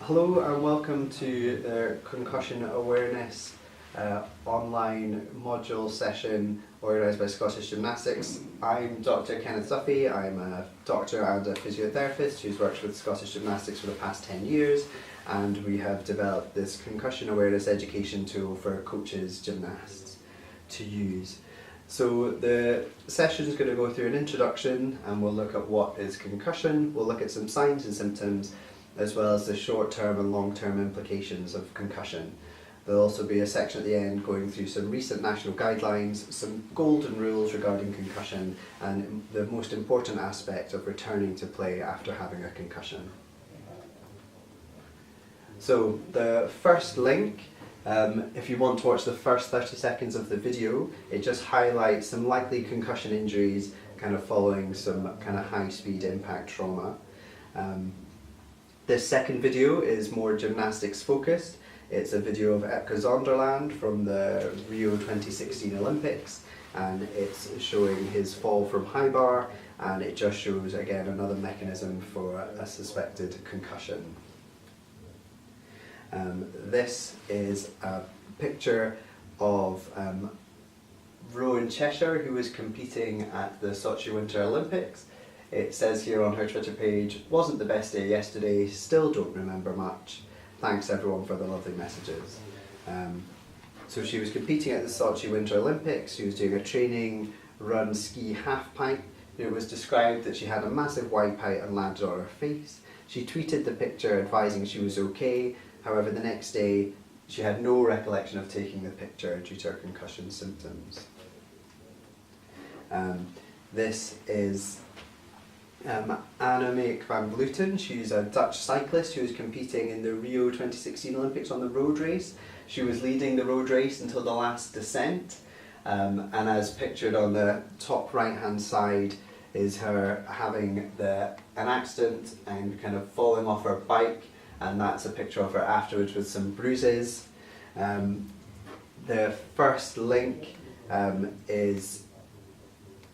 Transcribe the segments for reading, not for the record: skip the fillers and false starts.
Hello and welcome to the Concussion Awareness online module session organised by Scottish Gymnastics. I'm Dr. Kenneth Duffy. I'm a doctor and a physiotherapist who's worked with Scottish Gymnastics for the past 10 years, and we have developed this concussion awareness education tool for coaches, gymnasts to use. So the session is going to go through an introduction and we'll look at what is concussion, we'll look at some signs and symptoms, as well as the short-term and long-term implications of concussion. There'll also be a section at the end going through some recent national guidelines, some golden rules regarding concussion, and the most important aspect of returning to play after having a concussion. So the first link, if you want to watch the first 30 seconds of the video, it just highlights some likely concussion injuries kind of following some kind of high-speed impact trauma. This second video is more gymnastics focused. It's a video of Epke Zonderland from the Rio 2016 Olympics, and it's showing his fall from high bar, and it just shows again another mechanism for a suspected concussion. This is a picture of Rowan Cheshire, who was competing at the Sochi Winter Olympics. It says here on her Twitter page, "Wasn't the best day yesterday, still don't remember much. Thanks everyone for the lovely messages." So she was competing at the Sochi Winter Olympics. She was doing a training run ski half pipe. It was described that she had a massive wipeout and landed on her face. She tweeted the picture advising she was okay. However, the next day she had no recollection of taking the picture due to her concussion symptoms. This is Annemiek van Vleuten. She's a Dutch cyclist who was competing in the Rio 2016 Olympics on the road race. She was leading the road race until the last descent, and as pictured on the top right hand side is her having an accident and kind of falling off her bike, and that's a picture of her afterwards with some bruises. The first link is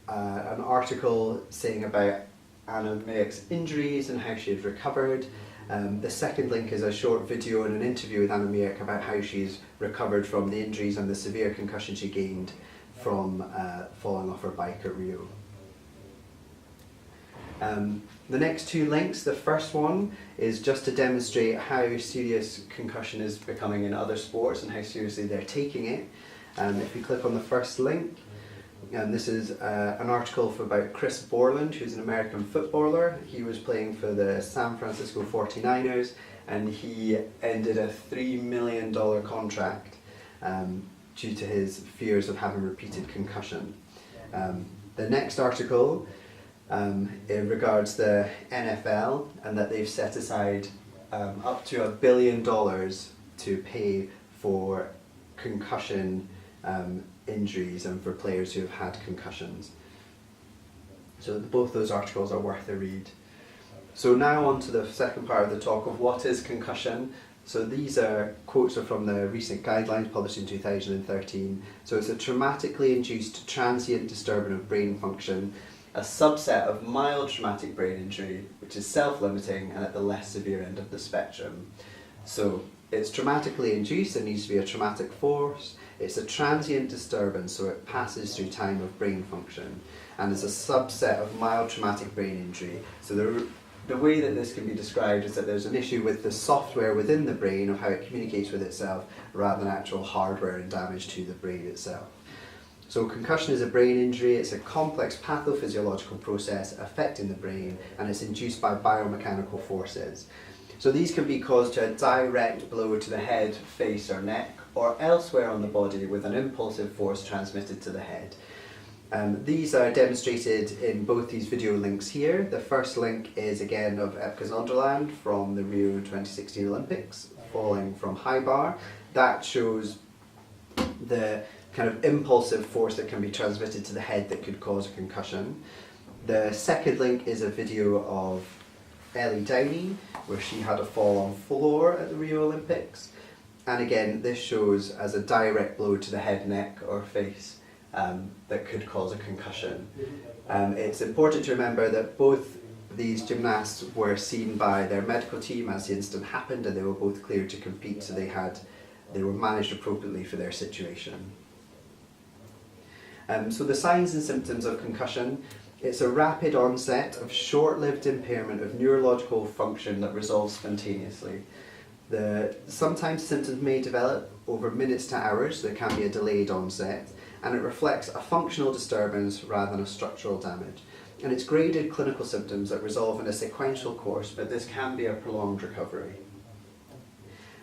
an article saying about Annemiek's injuries and how she had recovered. The second link is a short video and an interview with Annemiek about how she's recovered from the injuries and the severe concussion she gained from falling off her bike at Rio. The next two links, the first one is just to demonstrate how serious concussion is becoming in other sports and how seriously they're taking it. If you click on the first link, this is an article about Chris Borland, who's an American footballer. He was playing for the San Francisco 49ers, and he ended a $3 million contract due to his fears of having repeated concussion. The next article it regards the NFL, and that they've set aside up to $1 billion to pay for concussion injuries and for players who have had concussions. So both those articles are worth a read. So now on to the second part of the talk of what is concussion. So these quotes are from the recent guidelines published in 2013. So it's a traumatically induced transient disturbance of brain function, a subset of mild traumatic brain injury, which is self-limiting and at the less severe end of the spectrum. So it's traumatically induced, there needs to be a traumatic force. It's a transient disturbance, so it passes through time of brain function, and is a subset of mild traumatic brain injury. So the way that this can be described is that there's an issue with the software within the brain of how it communicates with itself, rather than actual hardware and damage to the brain itself. So concussion is a brain injury. It's a complex pathophysiological process affecting the brain, and it's induced by biomechanical forces. So these can be caused to a direct blow to the head, face or neck, or elsewhere on the body with an impulsive force transmitted to the head. These are demonstrated in both these video links here. The first link is again of Epke Zonderland from the Rio 2016 Olympics, falling from high bar. That shows the kind of impulsive force that can be transmitted to the head that could cause a concussion. The second link is a video of Ellie Downey, where she had a fall on floor at the Rio Olympics. And again, this shows as a direct blow to the head, neck or face that could cause a concussion. It's important to remember that both these gymnasts were seen by their medical team as the incident happened, and they were both cleared to compete, so they were managed appropriately for their situation. So the signs and symptoms of concussion: it's a rapid onset of short-lived impairment of neurological function that resolves spontaneously. Sometimes symptoms may develop over minutes to hours. There can be a delayed onset, and it reflects a functional disturbance rather than a structural damage. And it's graded clinical symptoms that resolve in a sequential course, but this can be a prolonged recovery.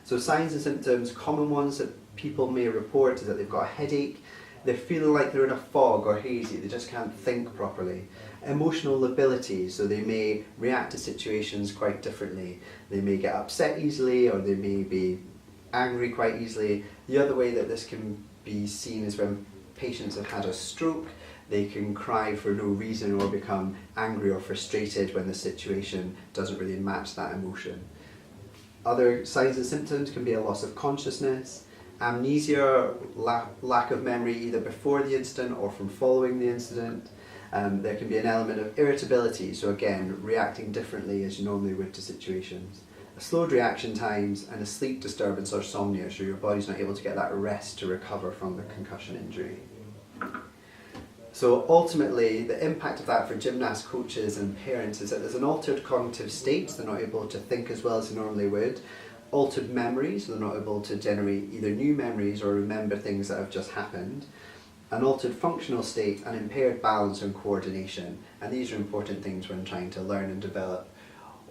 So signs and symptoms, common ones that people may report is that they've got a headache, they're feeling like they're in a fog or hazy, they just can't think properly. Emotional lability, so they may react to situations quite differently. They may get upset easily, or they may be angry quite easily. The other way that this can be seen is when patients have had a stroke. They can cry for no reason or become angry or frustrated when the situation doesn't really match that emotion. Other signs and symptoms can be a loss of consciousness, amnesia, lack of memory either before the incident or from following the incident. There can be an element of irritability, so again, reacting differently as you normally would to situations. Slowed reaction times, and a sleep disturbance or somnia, so your body's not able to get that rest to recover from the concussion injury. So ultimately, the impact of that for gymnast coaches and parents is that there's an altered cognitive state, so they're not able to think as well as they normally would. Altered memories, so they're not able to generate either new memories or remember things that have just happened. An altered functional state, and impaired balance and coordination. And these are important things when trying to learn and develop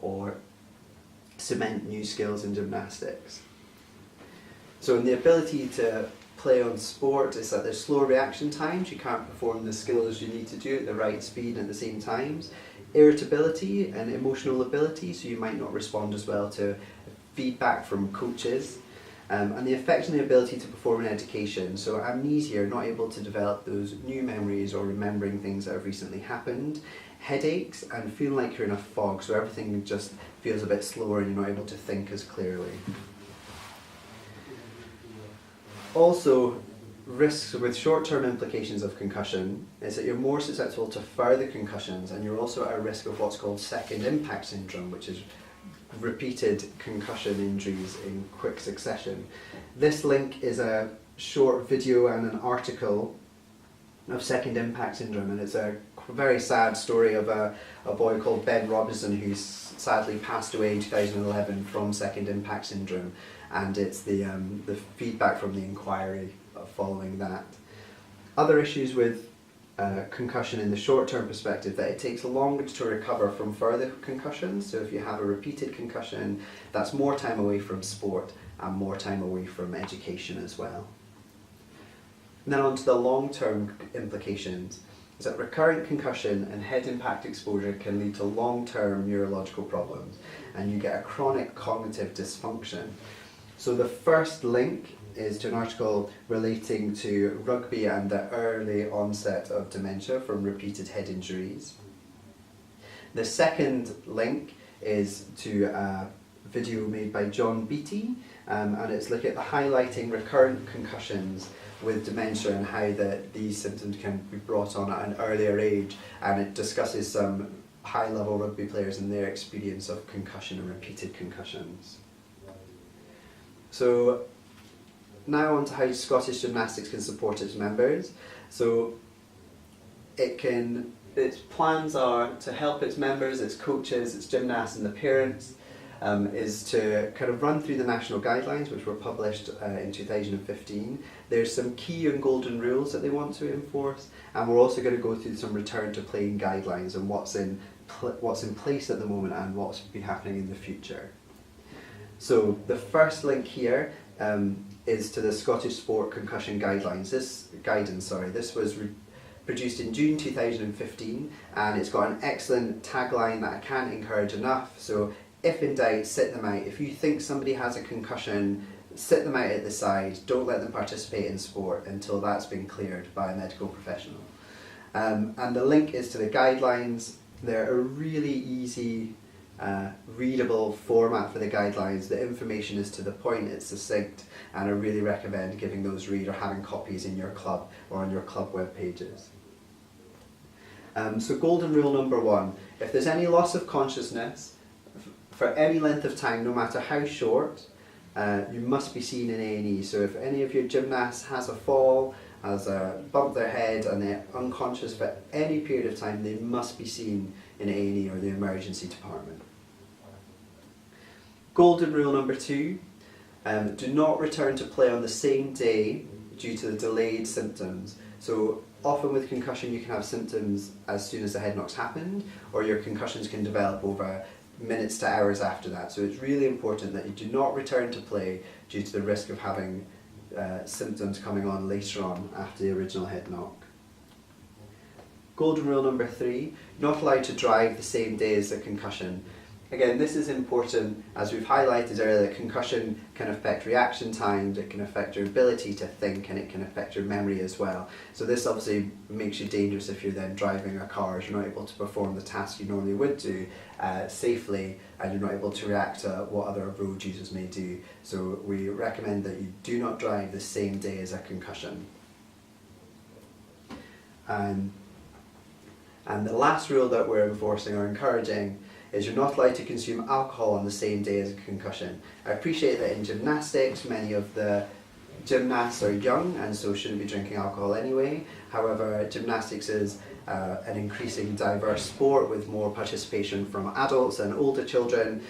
or cement new skills in gymnastics. So in the ability to play on sport is that there's slow reaction times. You can't perform the skills you need to do at the right speed at the same times. Irritability and emotional ability, so you might not respond as well to feedback from coaches. And the effect on the ability to perform in education, so amnesia, not able to develop those new memories or remembering things that have recently happened. Headaches and feeling like you're in a fog, so everything just feels a bit slower and you're not able to think as clearly. Also, risks with short-term implications of concussion is that you're more susceptible to further concussions, and you're also at a risk of what's called second impact syndrome, which is repeated concussion injuries in quick succession. This link is a short video and an article of second impact syndrome, and it's a very sad story of a boy called Ben Robinson who sadly passed away in 2011 from second impact syndrome, and it's the feedback from the inquiry following that. Other issues with concussion in the short-term perspective, that it takes longer to recover from further concussions. So if you have a repeated concussion, that's more time away from sport and more time away from education as well. And then on to the long-term implications, is that recurrent concussion and head impact exposure can lead to long-term neurological problems, and you get a chronic cognitive dysfunction. So the first link is to an article relating to rugby and the early onset of dementia from repeated head injuries. The second link is to a video made by John Beattie, and it's looking at the highlighting recurrent concussions with dementia and how these symptoms can be brought on at an earlier age, and it discusses some high-level rugby players and their experience of concussion and repeated concussions. So now on to how Scottish Gymnastics can support its members. So its plans are to help its members, its coaches, its gymnasts and the parents, is to kind of run through the national guidelines which were published in 2015. There's some key and golden rules that they want to enforce, and we're also going to go through some return to playing guidelines and what's in place at the moment and what's been happening in the future. So the first link here is to the Scottish Sport Concussion Guidelines. This was produced in June 2015, and it's got an excellent tagline that I can't encourage enough. So if in doubt, sit them out. If you think somebody has a concussion, sit them out at the side. Don't let them participate in sport until that's been cleared by a medical professional. And the link is to the guidelines. They're a really easy, readable format for the guidelines. The information is to the point, it's succinct, and I really recommend giving those a read or having copies in your club or on your club web pages. So golden rule number 1, if there's any loss of consciousness for any length of time, no matter how short, you must be seen in A&E. So if any of your gymnasts has a fall, has bumped their head and they're unconscious for any period of time, they must be seen in A&E or the emergency department. Golden rule number 2, do not return to play on the same day due to the delayed symptoms. So often with concussion you can have symptoms as soon as the head knocks happened, or your concussions can develop over minutes to hours after that. So it's really important that you do not return to play due to the risk of having symptoms coming on later on after the original head knock. Golden rule number 3, not allowed to drive the same day as the concussion. Again, this is important, as we've highlighted earlier. Concussion can affect reaction times, it can affect your ability to think, and it can affect your memory as well. So this obviously makes you dangerous if you're then driving a car, as you're not able to perform the task you normally would do safely, and you're not able to react to what other road users may do. So we recommend that you do not drive the same day as a concussion. And the last rule that we're enforcing or encouraging is you're not allowed to consume alcohol on the same day as a concussion. I appreciate that in gymnastics, many of the gymnasts are young and so shouldn't be drinking alcohol anyway. However, gymnastics is an increasing diverse sport with more participation from adults and older children.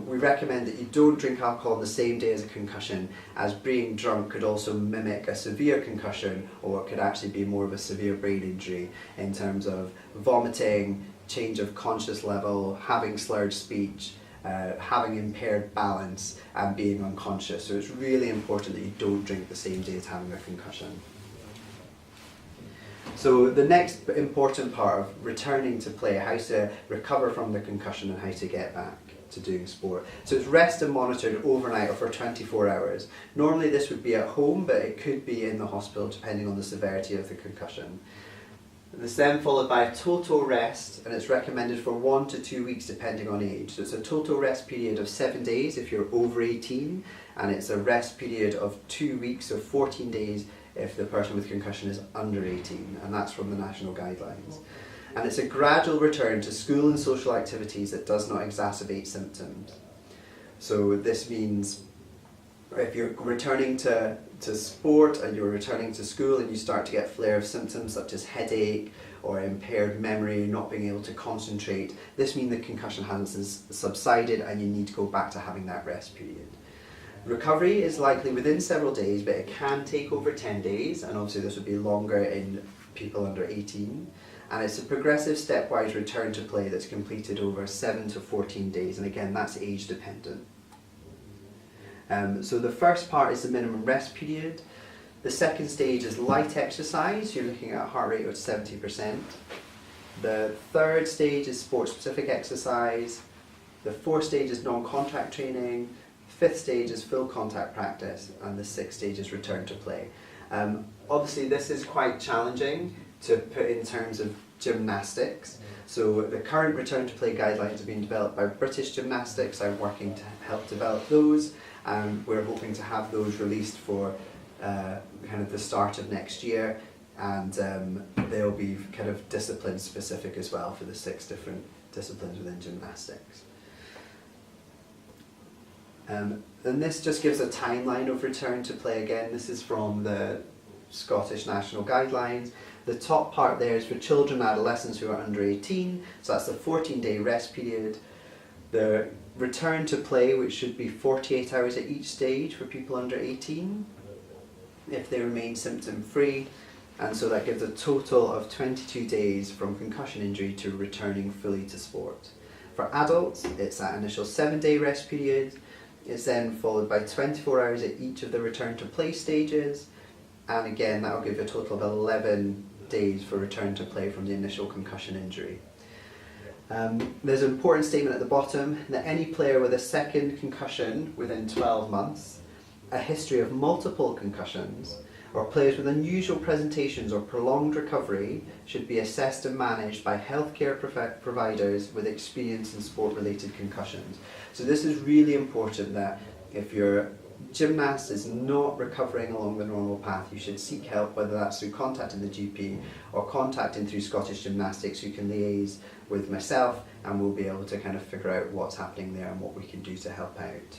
We recommend that you don't drink alcohol on the same day as a concussion, as being drunk could also mimic a severe concussion, or it could actually be more of a severe brain injury in terms of vomiting, change of conscious level, having slurred speech, having impaired balance, and being unconscious. So it's really important that you don't drink the same day as having a concussion. So the next important part of returning to play, how to recover from the concussion and how to get back to doing sport. So it's rest and monitored overnight or for 24 hours. Normally this would be at home, but it could be in the hospital depending on the severity of the concussion. This then followed by a total rest, and it's recommended for 1 to 2 weeks depending on age. So it's a total rest period of 7 days if you're over 18, and it's a rest period of 2 weeks or 14 days if the person with concussion is under 18, and that's from the national guidelines. And it's a gradual return to school and social activities that does not exacerbate symptoms. So this means if you're returning to sport and you're returning to school and you start to get flare of symptoms such as headache or impaired memory, not being able to concentrate, this means the concussion hasn't subsided and you need to go back to having that rest period. Recovery is likely within several days, but it can take over 10 days, and obviously this would be longer in people under 18. And it's a progressive stepwise return to play that's completed over 7 to 14 days, and again that's age dependent. So the first part is the minimum rest period. The second stage is light exercise, you're looking at a heart rate of 70%. The third stage is sport-specific exercise. The fourth stage is non-contact training. Fifth stage is full contact practice, and the sixth stage is return to play. Obviously this is quite challenging to put in terms of gymnastics. So the current return to play guidelines have been developed by British Gymnastics. I'm working to help develop those, and we're hoping to have those released for kind of the start of next year, and they'll be kind of discipline specific as well for the 6 different disciplines within gymnastics. And this just gives a timeline of return to play. Again, this is from the Scottish National Guidelines. The top part there is for children and adolescents who are under 18, so that's the 14-day rest period. The return to play, which should be 48 hours at each stage for people under 18, if they remain symptom-free, and so that gives a total of 22 days from concussion injury to returning fully to sport. For adults, it's that initial 7-day rest period. It's then followed by 24 hours at each of the return to play stages, and again that will give a total of 11 days for return to play from the initial concussion injury. There's an important statement at the bottom that any player with a second concussion within 12 months, a history of multiple concussions, or players with unusual presentations or prolonged recovery should be assessed and managed by healthcare providers with experience in sport-related concussions. So this is really important, that if you're gymnast is not recovering along the normal path, you should seek help, whether that's through contacting the GP or contacting through Scottish Gymnastics, who can liaise with myself, and we'll be able to kind of figure out what's happening there and what we can do to help out.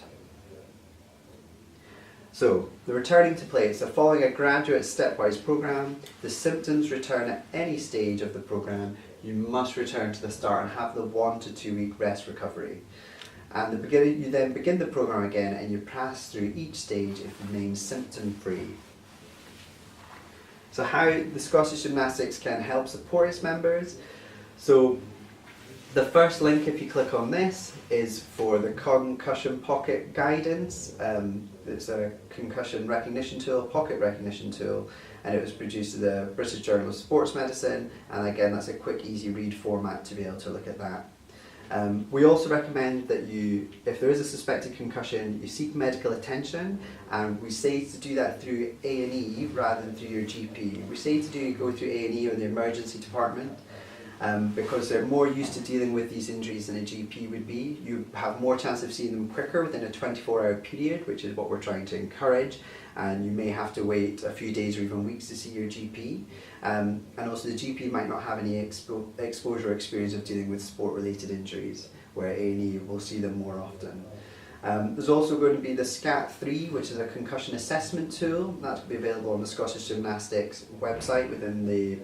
So, the returning to play. So following a graduate stepwise programme, the symptoms return at any stage of the programme. You must return to the start and have the 1 to 2 week rest recovery. And you then begin the programme again, and you pass through each stage if you remain symptom free. So how the Scottish Gymnastics can help support its members. So the first link, if you click on this, is for the Concussion Pocket Guidance. It's a concussion recognition tool, pocket recognition tool, and it was produced in the British Journal of Sports Medicine, and again that's a quick, easy read format to be able to look at that. We also recommend that if there is a suspected concussion, you seek medical attention, and we say to do that through A&E rather than through your GP. We say to go through A&E or the emergency department, because they're more used to dealing with these injuries than a GP would be. You have more chance of seeing them quicker within a 24-hour period, which is what we're trying to encourage, and you may have to wait a few days or even weeks to see your GP. And also the GP might not have any exposure or experience of dealing with sport-related injuries, where A&E will see them more often. There's also going to be the SCAT3, which is a concussion assessment tool. That's going to be available on the Scottish Gymnastics website within the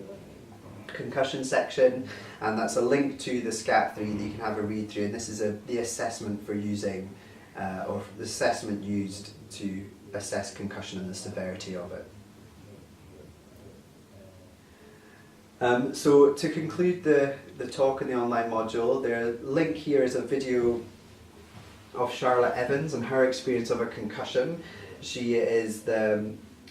concussion section, and that's a link to the SCAT3 that you can have a read through, and this is the assessment for using, or the assessment used to assess concussion and the severity of it. So to conclude the talk in the online module, the link here is a video of Charlotte Evans and her experience of a concussion. She is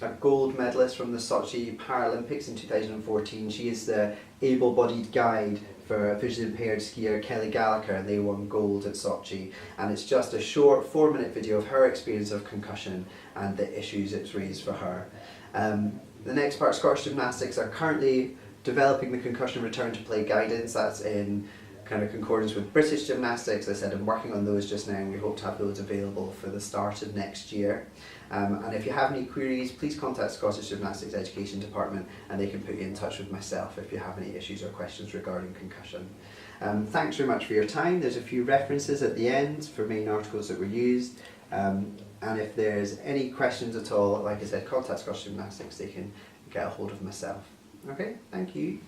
a gold medalist from the Sochi Paralympics in 2014. She is the able-bodied guide for visually impaired skier Kelly Gallagher, and they won gold at Sochi. And it's just a short 4-minute video of her experience of concussion and the issues it's raised for her. The next part, Scottish Gymnastics are currently developing the concussion return to play guidance. That's in kind of concordance with British Gymnastics. As I said, I'm working on those just now, and we hope to have those available for the start of next year. And if you have any queries, please contact Scottish Gymnastics Education Department, and they can put you in touch with myself if you have any issues or questions regarding concussion. Thanks very much for your time. There's a few references at the end for main articles that were used. And if there's any questions at all, like I said, contact Scottish Gymnastics. They can get a hold of myself. Okay, thank you.